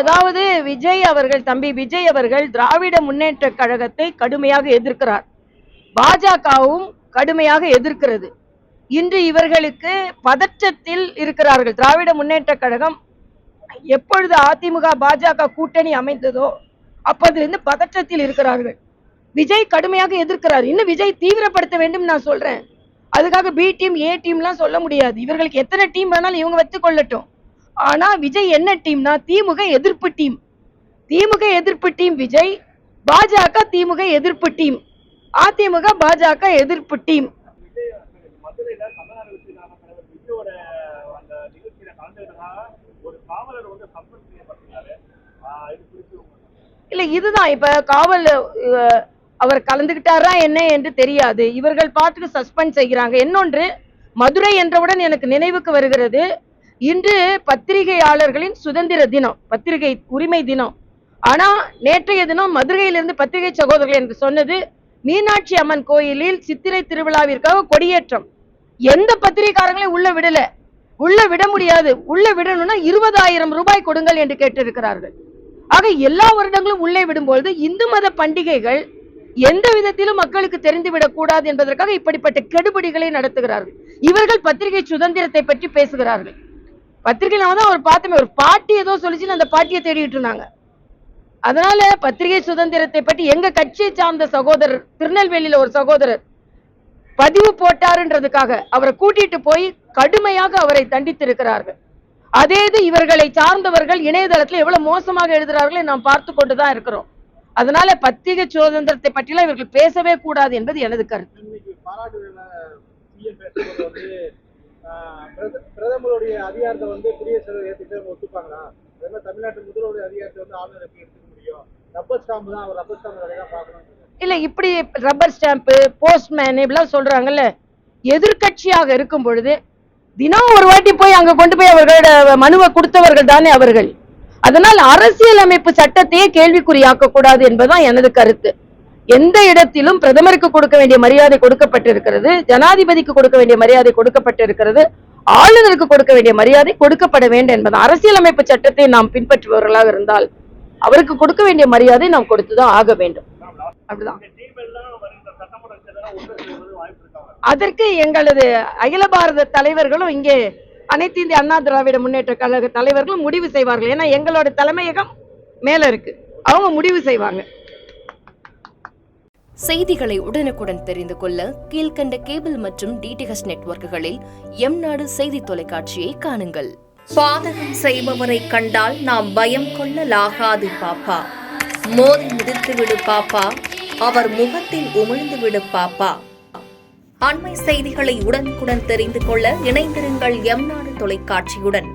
அதாவது தம்பி விஜய் அவர்கள் திராவிட முன்னேற்ற கழகத்தை கடுமையாக எதிர்க்கிறார். பாஜகவும் கடுமையாக எதிர்க்கிறது. இன்று இவர்களுக்கு பதற்றத்தில் இருக்கிறார்கள். திராவிட முன்னேற்ற கழகம் எப்பொழுது அதிமுக பாஜக கூட்டணி அமைந்ததோ அப்பதிலிருந்து பதற்றத்தில் இருக்கிறார்கள். விஜய் கடுமையாக எதிர்க்கிறார். இன்னும் விஜய் தீவிரப்படுத்த வேண்டும் நான் சொல்றேன். அதுக்காக பி டீம் ஏ டீம்லாம் சொல்ல முடியாது. இவர்களுக்கு எத்தனை டீம் வேணாலும் இவங்க வச்சுக் கொள்ளட்டும். ஆனா விஜய் என்ன டீம்னா திமுக எதிர்ப்பு டீம். திமுக எதிர்ப்பு டீம் விஜய், பாஜக திமுக எதிர்ப்பு டீம், அதிமுக பாஜக எதிர்ப்பு டீம். இல்ல இதுதான் இப்ப காவல் அவர் கலந்துகிட்டாரா என்ன என்று தெரியாது. இவர்கள் பாட்டுக்கு சஸ்பெண்ட் செய்கிறாங்க. இன்னொன்று, மதுரை என்றவுடன் எனக்கு நினைவுக்கு வருகிறது, இன்று பத்திரிகையாளர்களின் சுதந்திர தினம், பத்திரிகை உரிமை தினம். ஆனா நேற்றைய தினம் மதுரையிலிருந்து பத்திரிகை சகோதரர்கள் என்று சொன்னது, மீனாட்சி அம்மன் கோயிலில் சித்திரை திருவிழாவிற்காக கொடியேற்றம். எந்த பத்திரிகையாளர்களையும் உள்ள விடல. உள்ள விட முடியாது. உள்ள விடணும்னா 20,000 ரூபாய் கொடுங்கள் என்று கேட்டிருக்கிறார்கள். ஆக எல்லா வருடங்களும் உள்ளே விடும்போது இந்து மத பண்டிகைகள் எந்த விதத்திலும் மக்களுக்கு தெரிந்துவிடக் கூடாது என்பதற்காக இப்படிப்பட்ட கெடுபிடிகளை நடத்துகிறார்கள். இவர்கள் பத்திரிகை சுதந்திரத்தை பற்றி பேசுகிறார்கள். பத்திரிகையில தான் ஒரு பார்த்தமே, ஒரு பாட்டி ஏதோ சொல்லிச்சு, அந்த பாட்டியை தேடிட்டு இருந்தாங்க. அதனால பத்திரிகை சுதந்திரத்தை பற்றி எங்க கட்சியை சார்ந்த சகோதரர், திருநெல்வேலியில ஒரு சகோதரர் பதிவு போட்டாருன்றதுக்காக அவரை கூட்டிட்டு போய் கடுமையாக அவரை தண்டித்திருக்கிறார்கள். அதே இது இவர்களை சார்ந்தவர்கள் இணையதளத்தில் எவ்வளவு மோசமாக எழுதுகிறார்கள் நாம் பார்த்து கொண்டுதான் இருக்கிறோம். அதனால பத்திரிகை சுதந்திரத்தை பற்றிலாம் இவர்கள் பேசவே கூடாது என்பது எனது கருத்து. பிரதமருடைய அதிகாரத்தை வந்து குடியரசுத் தலைவர் ஏற்றுட்டு ஒத்துப்பாங்களா? தமிழ்நாட்டு முதல்வருடைய அதிகாரத்தை வந்து ஆளுநர் எப்படி எடுத்துக்க முடியும்? ரப்பர் ஸ்டாம்பு தான், அவர் ரப்பர் ஸ்டாம்பு வேலையை தான் பார்க்கணும். இல்ல இப்படி ரப்பர் ஸ்டாம்பு, போஸ்ட்மேன் இப்படிலாம் சொல்றாங்கல்ல. எதிர்கட்சியாக இருக்கும் பொழுது தினம் ஒரு வாட்டி போய் அங்க கொண்டு போய் அவர்களோட மனுவை கொடுத்தவர்கள் தானே அவர்கள். அதனால் அரசியலமைப்பு சட்டத்தையே கேள்விக்குறியாக்க கூடாது என்பதுதான் எனது கருத்து. எந்த இடத்திலும் பிரதமருக்கு கொடுக்க வேண்டிய மரியாதை கொடுக்கப்பட்டிருக்கிறது, ஜனாதிபதிக்கு கொடுக்க வேண்டிய மரியாதை கொடுக்கப்பட்டிருக்கிறது, ஆளுநருக்கு கொடுக்க வேண்டிய மரியாதை கொடுக்கப்பட வேண்டும் என்பது. அரசியலமைப்பு சட்டத்தை நாம் பின்பற்றுபவர்களாக இருந்தால் அவருக்கு கொடுக்க வேண்டிய மரியாதை நாம் கொடுத்துதான் ஆக வேண்டும். அப்படிதான். அதற்கு எங்களது அகில பாரத தலைவர்களும் இங்கே அனைத்து இந்திய அண்ணா திராவிட முன்னேற்ற கழக தலைவர்களும் முடிவு செய்வார்கள். ஏன்னா எங்களோட தலைமையகம் மேல இருக்கு, அவங்க முடிவு செய்வாங்க. செய்திகளை உடனுக்குடன் தெரிந்து கொள்ள கீழ்கண்ட கேபிள் மற்றும் டிடிஎச் நெட்வொர்க்குகளில் எம்நாடு செய்தி தொலைக்காட்சியை காணுங்கள். பாதகம் செய்பவரை கண்டால் நாம் பயம் கொள்ளலாகாது பாப்பா. மோதி மிதித்து விடு பாப்பா, அவர் முகத்தில் உமிழ்ந்து விடு பாப்பா. அண்மை செய்திகளை உடனுக்குடன் தெரிந்து கொள்ள இணைந்திருங்கள் எம்நாடு தொலைக்காட்சியுடன்.